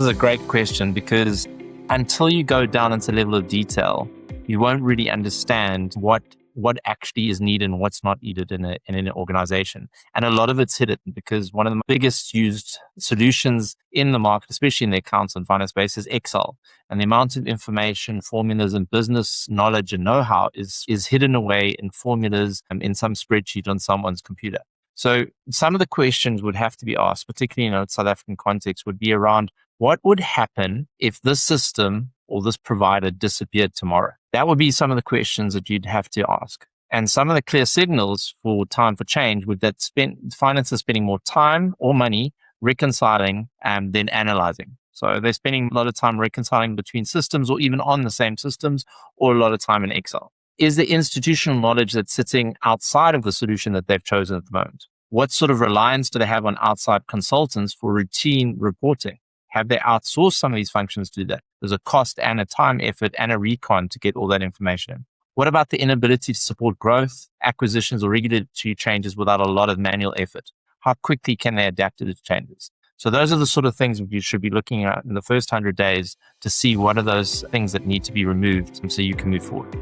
This is a great question because until you go down into the level of detail, you won't really understand what actually is needed and what's not needed in an organization. And a lot of it's hidden because one of the biggest used solutions in the market, especially in the accounts and finance space, is Excel. And the amount of information, formulas, and business knowledge and know-how is hidden away in formulas in some spreadsheet on someone's computer. So some of the questions would have to be asked, particularly in a South African context, would be around what would happen if this system or this provider disappeared tomorrow? That would be some of the questions that you'd have to ask. And some of the clear signals for time for change would that finance is spending more time or money reconciling than analyzing. So they're spending a lot of time reconciling between systems or even on the same systems, or a lot of time in Excel. Is the institutional knowledge that's sitting outside of the solution that they've chosen at the moment? What sort of reliance do they have on outside consultants for routine reporting? Have they outsourced some of these functions to do that? There's a cost and a time effort and a recon to get all that information in. What about the inability to support growth, acquisitions, or regulatory changes without a lot of manual effort? How quickly can they adapt to the changes? So those are the sort of things that you should be looking at in the first 100 days to see what are those things that need to be removed so you can move forward.